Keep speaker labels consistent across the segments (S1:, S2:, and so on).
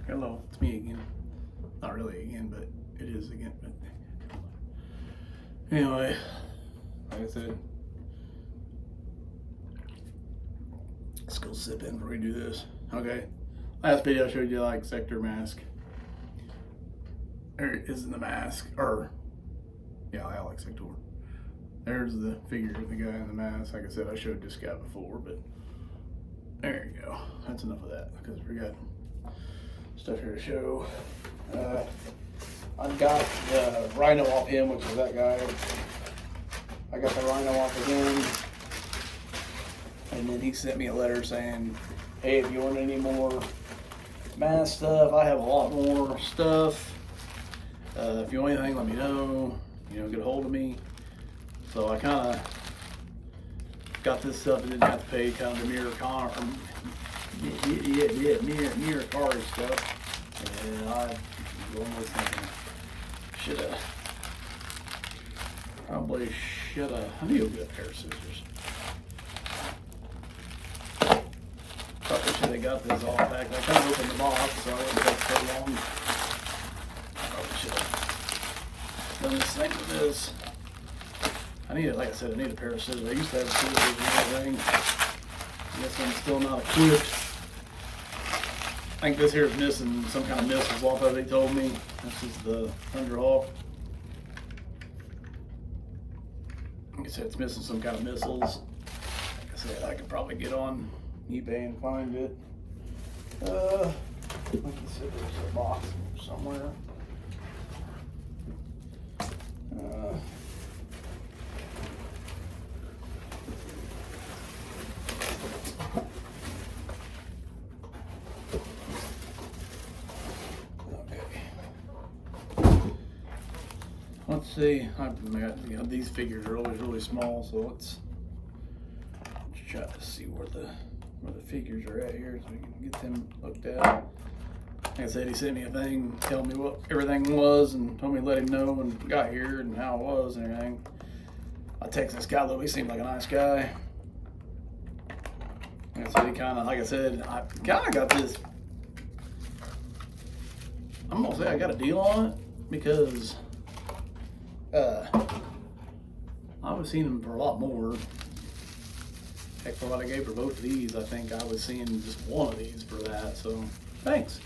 S1: Hello, it's me again. Not really again, but it is again. But anyway, like I said, let's go sip in before we do this. Okay, last video I showed you like sector mask. There isn't the mask, or yeah, I like sector. There's the figure of the guy in the mask. Like I said, I showed this guy before, but there you go. That's enough of that because we got stuff here to show. I've got the rhino off him, which is that guy. I got the rhino off of him, and then he sent me a letter saying, hey, if you want any more M.A.S.K stuff, I have a lot more stuff. If you want anything, let me know. You know, get a hold of me. So I kind of got this stuff and didn't have to pay kind of the mirror car stuff. And I was thinking, probably should have. I need to get a pair of scissors. Probably should have got this all packed. I kind of opened the box, so I wouldn't take so long. Probably should have done this thing with this. I need it, like I said, I need a pair of scissors. I used to have scissors and everything. I guess I'm still not equipped. I think this here is missing some kind of missiles off of it, he told me. This is the Thunderhawk. Like I said, it's missing some kind of missiles. Like I said, I could probably get on eBay and find it. Like I said, there's a box somewhere. Let's see. These figures are always really small, so let's try to see where the figures are at here, so we can get them looked at. Like I said, he sent me a thing telling me what everything was and told me to let him know when we got here and how it was and everything. I texted this guy though; he seemed like a nice guy. Like I said, like I said, I kind of got this. I'm gonna say I got a deal on it because. I was seeing them for a lot more. Heck, for what I gave for both of these, I think I was seeing just one of these for that, so thanks.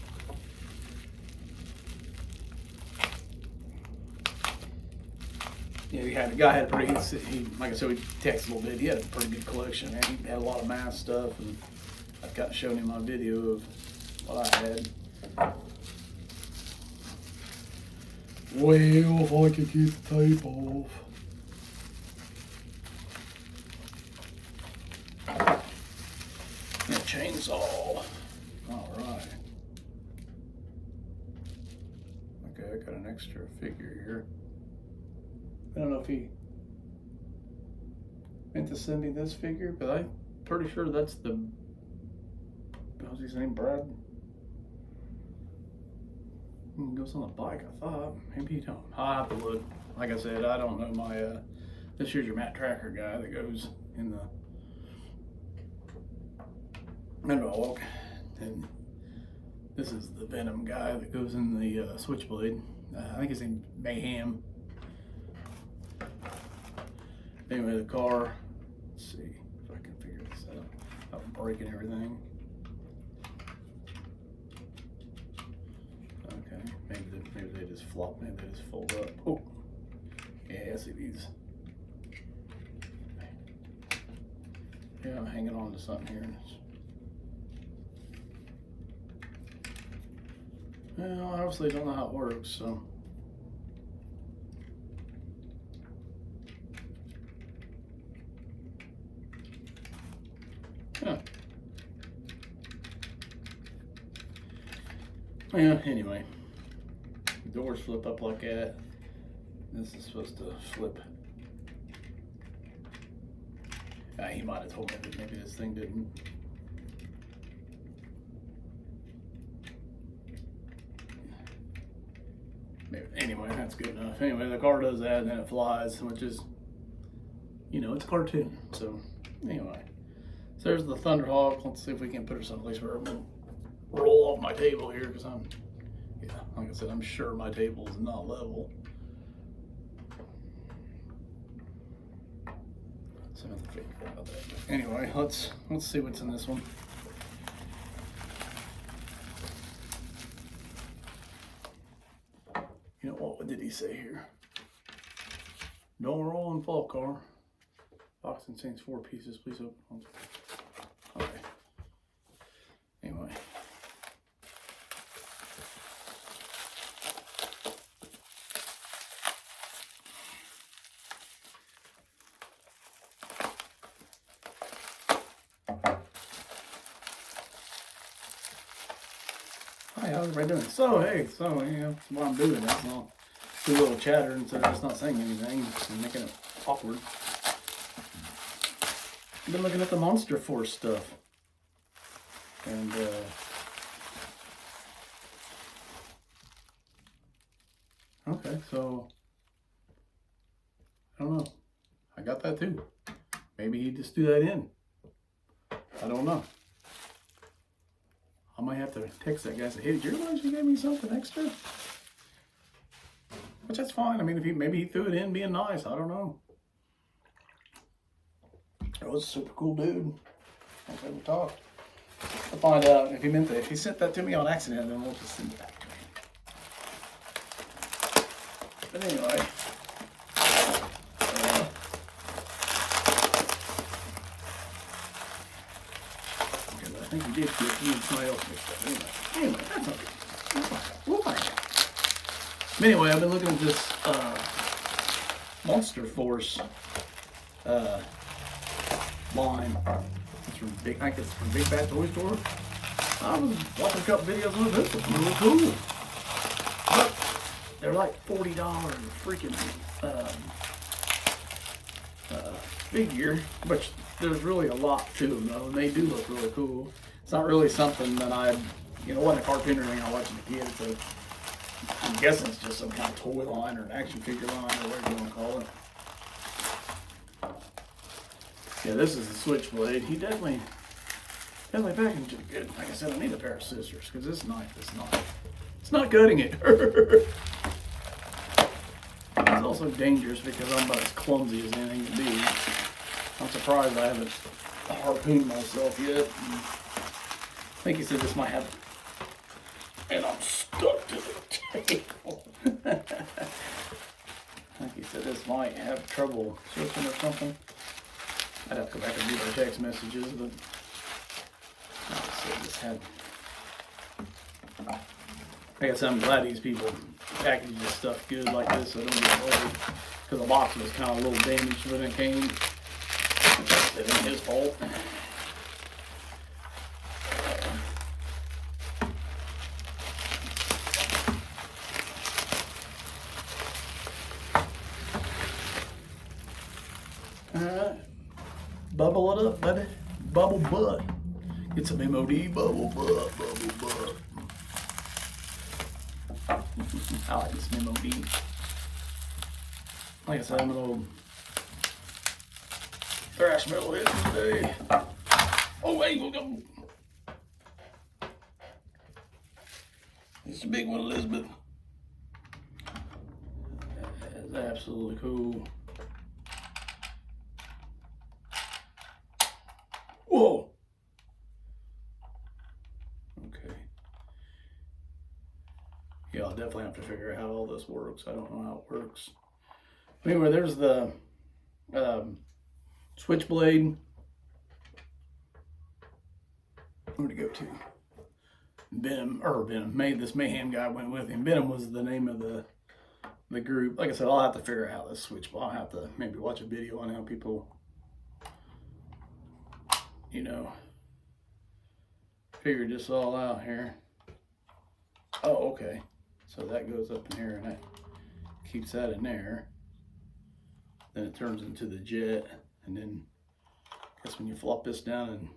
S1: Yeah, the guy had a pretty, like I said, we texted a little bit. He had a pretty good collection, and he had a lot of M.A.S.K stuff, and I've got shown him my video of what I had. Well, if I could get the tape off. And a chainsaw. Alright. Okay, I got an extra figure here. I don't know if he meant to send me this figure, but I'm pretty sure that's the, what was his name, Brad? He goes on a bike, I thought. Maybe he don't. I'll have to look. Like I said, I don't know my, this here's your mat tracker guy that goes in the Thunderhawk. And this is the Venom guy that goes in the switchblade. I think his name's Mayhem. Anyway, the car, let's see if I can figure this out. I'm breaking everything. Okay, maybe they just flop, maybe they just fold up. Oh, yeah, I see these. Yeah, I'm hanging on to something here. Well, I obviously don't know how it works, so. Huh. Yeah, anyway. The doors flip up like that. This is supposed to flip. He might have told me that maybe this thing didn't. Maybe. Anyway, that's good enough. Anyway, the car does that and then it flies, which is, you know, it's a cartoon. So, anyway. So there's the Thunderhawk. Let's see if we can put her someplace where roll off my table here because like I said, I'm sure my table is not level. So I have to figure out that. Anyway, let's see what's in this one. You know what did he say here? Don't roll in fall car. Box contains 4 pieces. Please open. Okay. Anyway. Hi, how's everybody doing? So, hey, that's what I'm doing. That's all. Do a little chatter instead of just not saying anything and making it awkward. I've been looking at the Monster Force stuff. And, okay, so, I don't know. I got that too. Maybe he just threw that in. I don't know. I might have to text that guy and say, hey, did you realize you gave me something extra? Which that's fine. I mean, maybe he threw it in being nice. I don't know. That was a super cool dude. I've never talked. I'll find out if he meant that. If he sent that to me on accident, then we'll just send it back to him. But anyway. I think he did get somebody else mixed up. Anyway, that's okay. We'll find out. Anyway, I've been looking at this Monster Force line. It's from I think it's from Big Bad Toy Store. I was watching a couple videos on it. This was really cool. But they're like $40 freaking figure, which there's really a lot to them though, and they do look really cool. It's not really something that it wasn't a cartoon or anything I watched as a kid, so I'm guessing it's just some kind of toy line or an action figure line or whatever you want to call it. Yeah, this is the switchblade. He definitely packaged it good. Like I said, I need a pair of scissors because this knife it's not cutting it. It's also dangerous because I'm about as clumsy as anything can be. I'm surprised I haven't harpooned myself yet. I think he said this might have, and I'm stuck to the table. I think he said this might have trouble switching or something. I'd have to go back and read our text messages, but like I said, I'm glad these people package this stuff good like this so I don't get worried. Because the box was kind of a little damaged when it came. It ain't his fault. Alright. Bubble it up, baby. Bubble butt. Get some MOD bubble butt, bubble butt. I like this MOD. Like I said, I'm an old thrash metal hit today. Oh, hey, look up. It's a big one, Elizabeth. That's absolutely cool. Whoa. Okay. Yeah, I'll definitely have to figure out how all this works. I don't know how it works. Anyway, there's the switchblade. Where'd it go to? Venom. This Mayhem guy went with him. Venom was the name of the group. Like I said, I'll have to figure out how this switchblade. I'll have to maybe watch a video on how people, figure this all out here. Oh, okay. So that goes up in here and that keeps that in there. Then it turns into the jet, and then I guess when you flop this down and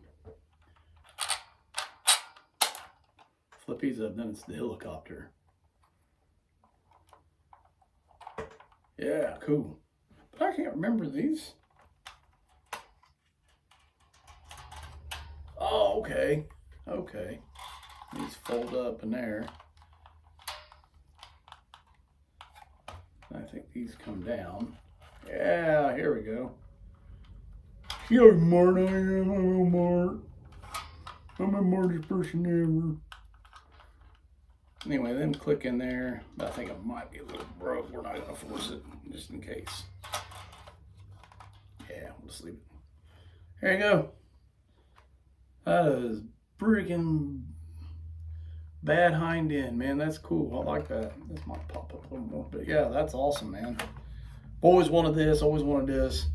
S1: flip these up, then it's the helicopter. Yeah, cool. But I can't remember these. Oh, okay. Okay. These fold up in there. I think these come down. Yeah, here we go. Yo, Mart, I am. I'm a Mart. I'm the smartest person ever. Anyway, them click in there. But I think it might be a little broke. We're not going to force it, just in case. Yeah, we'll just leave it. There you go. That is freaking bad hind end, man. That's cool. I like that. This might pop up a little more. But yeah, that's awesome, man. Always wanted this. Always wanted this.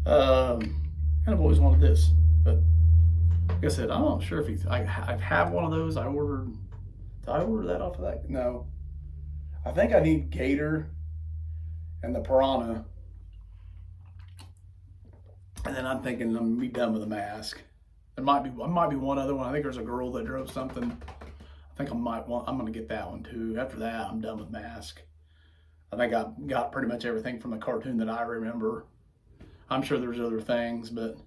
S1: Kind of always wanted this. But like I said, I'm not sure if I have one of those. Did I order that off of that? No. I think I need Gator and the Piranha. And then I'm thinking I'm gonna be done with the M.A.S.K. There might be one other one. I think there's a girl that drove something. I think I'm gonna get that one too. After that, I'm done with M.A.S.K. I think I got pretty much everything from the cartoon that I remember. I'm sure there's other things, but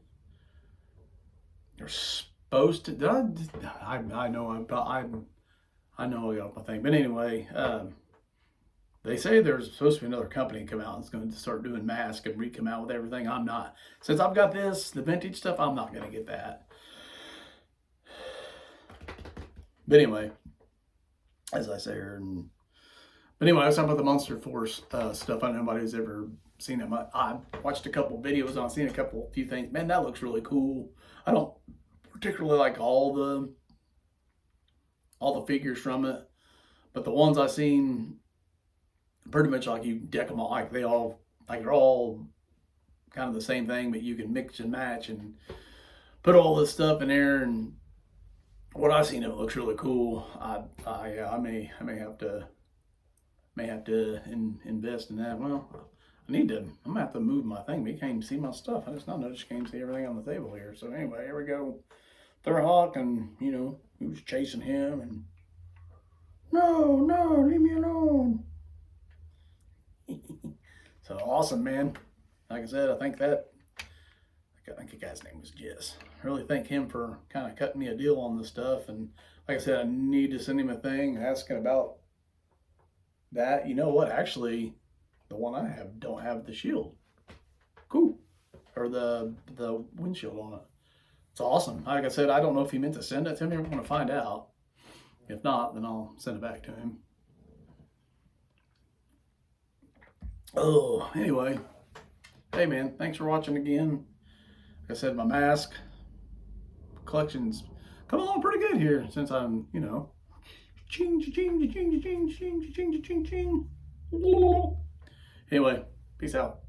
S1: you're supposed to. I know I got my thing, but anyway, they say there's supposed to be another company come out that's going to start doing M.A.S.K. and come out with everything. I'm not. Since I've got this, the vintage stuff, I'm not going to get that. But anyway, as I say here, but anyway, I was talking about the Monster Force stuff. I don't know nobody's ever seen it. I watched a couple videos on, seen a few things. Man, that looks really cool. I don't particularly like all the figures from it, but the ones I seen, pretty much like you deck them all, they're all kind of the same thing, but you can mix and match and put all this stuff in there. And what I've seen of it looks really cool. I may have to invest in that. Well, I'm gonna have to move my thing, but you can't even see my stuff. I just not noticed you can't see everything on the table here. So anyway, here we go. Thurhawk, and he was chasing him, and no, leave me alone. So awesome, man. Like I said, I think the guy's name was Jess. I really thank him for kind of cutting me a deal on this stuff. And like I said, I need to send him a thing asking about that. You know what? Actually, the one I have don't have the shield. Cool. Or the windshield on it. It's awesome. Like I said, I don't know if he meant to send it to me. We're going to find out. If not, then I'll send it back to him. Oh, anyway. Hey, man, thanks for watching again. Like I said, my M.A.S.K. collection's coming along pretty good here since I'm, ching, ching, ching, ching, ching, ching, ching, ching, ching. Anyway, peace out.